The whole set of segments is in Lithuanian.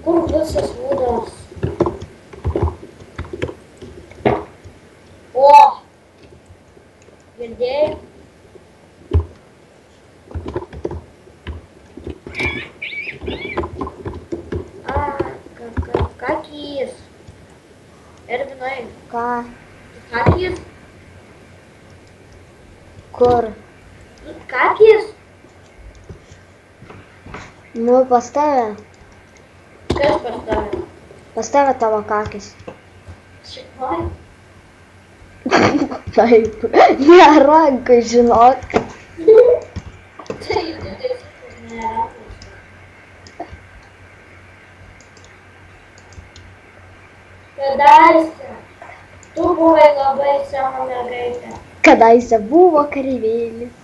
Kur visas būdas? O! Girdėjai? Kakis. Ervinai. Ką? Kakis? Kur? Kakis? Nu, pas tave. Kas pas tave? Pas tave tavo kakis. Šitoj? Taip. Ne rankai, žinok. Tai judesiukas nerakus. Kadaise tu buvai labai sena mergaitė. Kadaise buvo kareivėlis.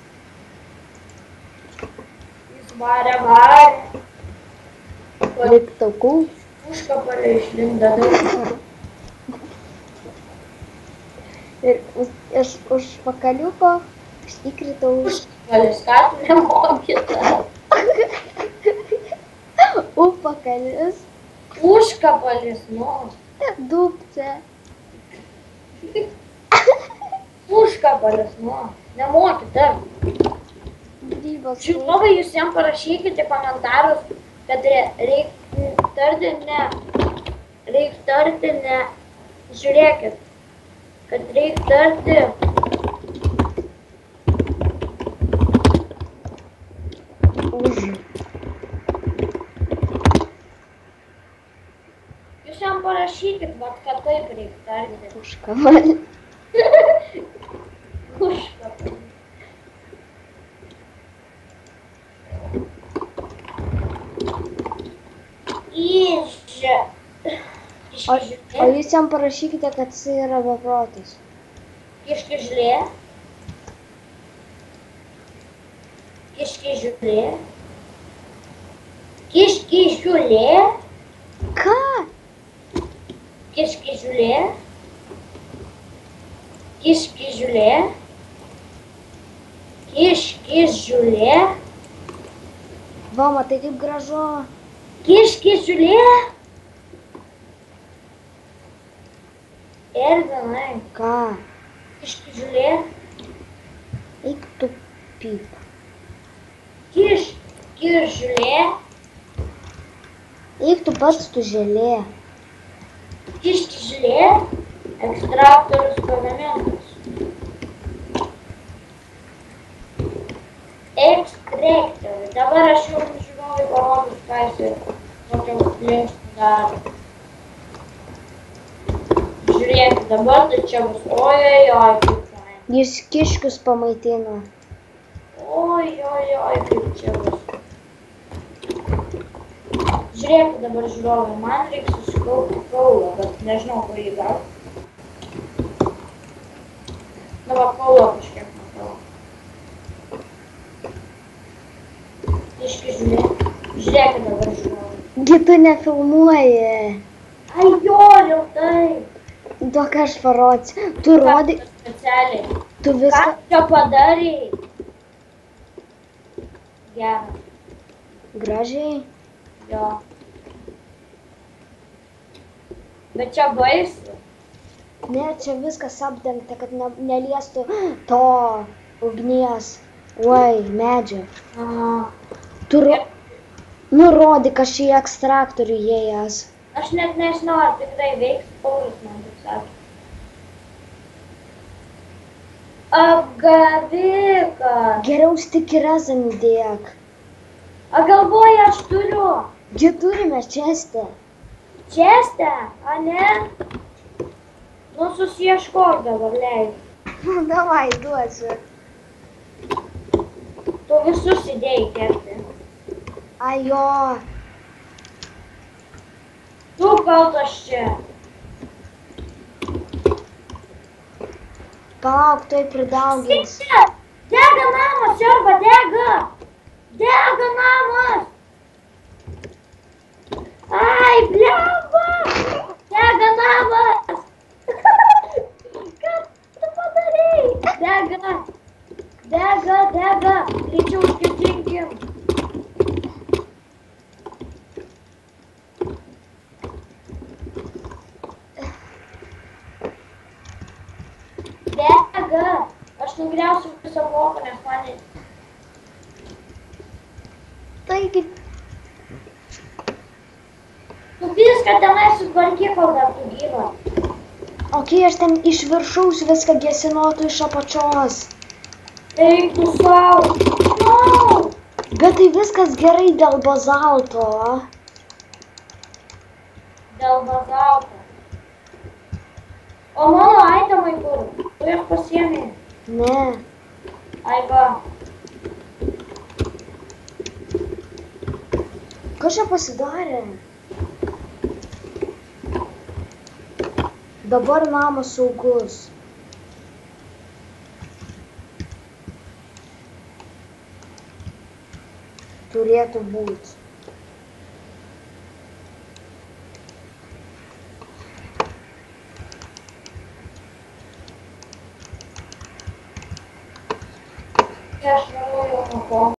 Jis varė. Liktukų. Užkapalį išlinda daug. Ir iš užpakaliuko įkritau. Užkapalį skatų nemokyta. Upakalis. Užkapalis, nu. Dupce. Užkapalis, nu. Nemokyta. Grybas. Žiūrovai, jūs jam parašykite komentarus, kad reikia tarti ne, žiūrėkit, kad reikia tarti už. Jūs jam parašykit, vat, kad taip reikia tarti. Užkamalį. Užkapalis. O jūs jam parašykite, kad jis yra beprotis. Kiškižlė. Kiškižlė. Kiškižlė. Ką? Kiškižlė. Kiškižlė. Kiškižlė. Va, matai kaip gražu. Kiškižlė. Ervinai. Ką? Kiškižlė. Eik tu pyp. Kiškižlė. Eik tu pats tu želė. Kiškižlė. Ekstraktorius pagamintas. Ekstraktorius. Dabar aš jums žiūrovai parodys, ką jis tokiam linksmų daro. Žiūrėkit, dabar tai čia bus ojojoj, kaip fain. Jis kiškius pamaitina. Ojojoj, kaip čia bus. Žiūrėkit dabar žiūrovai, man reikia susikaupti kaulą, bet nežinau, kur jį gauti. Na va, kaulo kažkiek matau. Kiškižlė. Žiūrėkit dabar žiūrovai. Gi tu nefilmuoji. Ai jo, rimtai. Duok aš parodysiu. Tu rodai. Specialiai. Tu Ką viską. čia padarei? Gerą. Gražiai. Jo. Bet čia baisu. Ne, čia viskas apdengta, kad neliestų to ugnies. Oi, medžio. Aha. Tu nurodyk, aš į ekstraktorių įėjęs. Aš net nežinau, ar tikrai veiks, Paulius man taip sakė. Apgavikas. Geriau stikirezan įdėk. A galvoju, aš turiu. Gi turime čestę. Čestę, a ne? Nu, susieškok dabar, leid. Nu, davai, duosiu. Tu visus įdėjai kerti. Ai jo. Tu kaltas čia. Palauk, tuoj pridaugins. Dega namas, Arba, dega. Dega namas. Ai, blemba. Dega namas. Ką tu padarei? Dega. Dega, dega. Greičiau užgesinkim. Aš nugriausiu visą bloką, nes man... Taigi, Tu viską tenai sutvarkyk, kol dar tu gyva. okei, aš ten iš viršaus viską gesinu, o tu iš apačios. Eik tu savo. No! Bet tai viskas gerai dėl bazalto. Dėl bazalto. O mano aitemai kur? Tu jas pasiėmė. Ne. Ai va. Kas čia pasidarė? Dabar namas saugus. Turėtų būti. Aš važiuoju namo.